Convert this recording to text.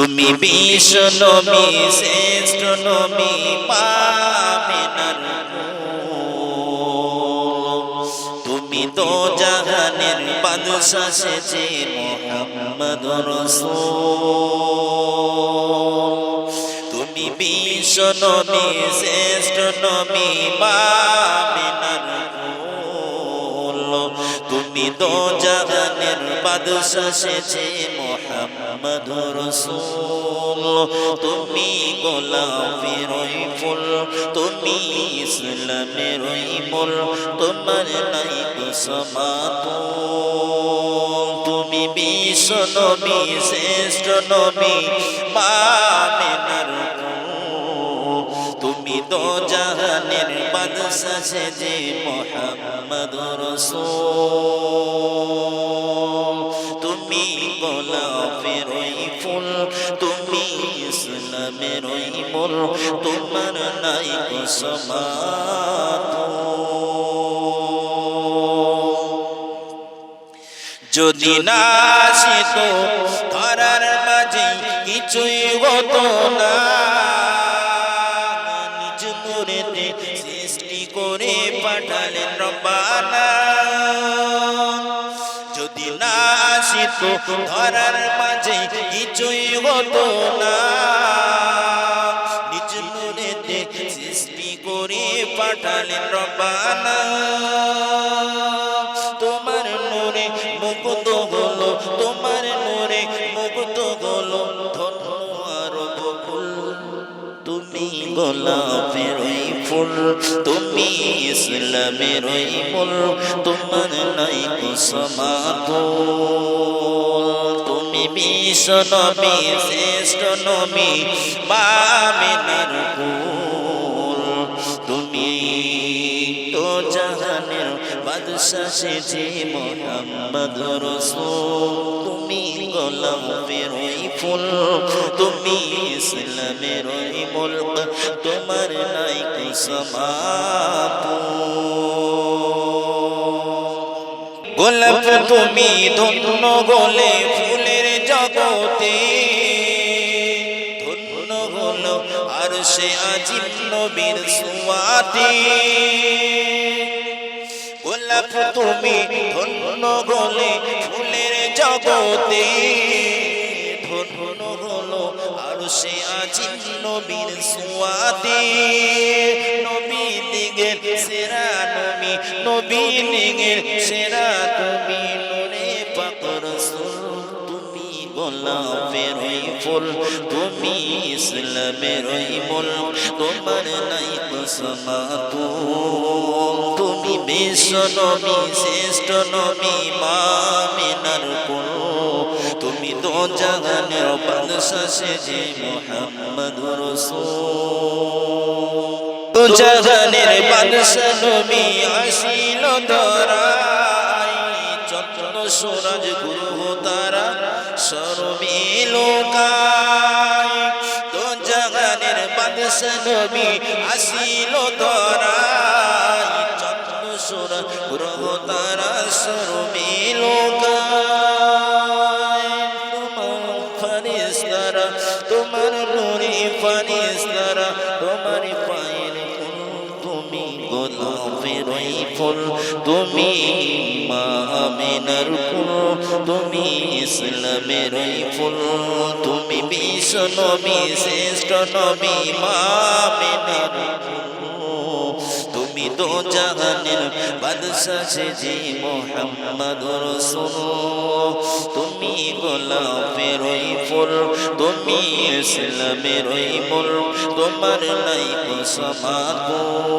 তুমি বিশ্ব নবী শ্রেষ্ঠ নবী আমিনার তুমি তো জাহানের বাদশা সেজে মুহাম্মদ রাসূল তুমি বিশ্ব নবী শ্রেষ্ঠ নবী আমিনার তুমি তো জাহানের বাদশা সেজে মুহাম্মদ রাসূল তুমি গোলাপের ফুল তুমি ইসলামের মূল তোমার নাই সমাতুল তুমি বিশ্ব নবী শ্রেষ্ঠ নবী আমিনার তুমি তো জাহানের বাদশা সেজে মুহাম্মদ রাসূল তুমি গোলাপের ফুল তুমি ইসলামের মূল তোমার নাই সমাতুল যদি না আসিত ধরার মাঝে কিছুই হতো না নিজ নূরেতে সৃষ্টি করে পাঠালেন রব্বানা যদি না আসিত ধরার মাঝে কিছুই হতো না নিজ নূরেতে সৃষ্টি করে পাঠালেন রব্বানা তোমার নূরে মুক্ত হলো তোমার নূরে মুক্ত হলো ধন্য আর বকুল তুমি গোলাপের ফুল তুমি ইসলামের মূল তোমার নাই সমাতুল তুমি বিশ্ব নবী শ্রেষ্ঠ নবী আমিনার কুল তুমি তো জাহানের বাদশা সেজে মুহাম্মদ রাসূল তুমি গোলাপের ফুল তুমি ইসলামের মুলক তোমার নাই সমাতুল গোলাপ তুমি ধন্য গোলে ফুলের জগতে ধন্য হলো আরশে আজিম নবীর সুয়াতে গোলাপ তুমি ধন্য গোলে ফুলের জগতে ধন্য হলো আরশে আজিম নবীর সুয়াতে নবী দিগের সেরা নবী নবী দিগের সেরা তুমি নূরে পাক রাসূল তুমি গোলাপের ফুল তুমি ইসলামের মূল তোমার নাই সমাতুল তুমি বিশ্ব নবী শ্রেষ্ঠ নবী আমিনার কুল তুমি তো জাহানের বাদশা সেজে মুহাম্মদ রাসূল তো জাহানের বাদশা নবী আসিল ধরায় চন্দ্র সূরজ গ্রহ তারা সর্বে লোকায় তো জাহানের বাদশা নবী আসিল ধরায় চন্দ্র সূরজ গ্রহ তারা সর্বে লোকায় তোমার ফেরেশতারা তোমার নূরে ফেরেশতারা তোমার পায়ের তুমি গোলাপের ফুল তুমি আমিনার কুল তুমি ইসলামের ফুল তুমি বিশ্ব নবী শ্রেষ্ঠ নবী আমিনার তুমি তো জাহানের বাদশা সেজে মুহাম্মদ রাসূল তুমি গোলাপের ফুল তুমি ইসলামের মূল তোমার নাই সমাতুল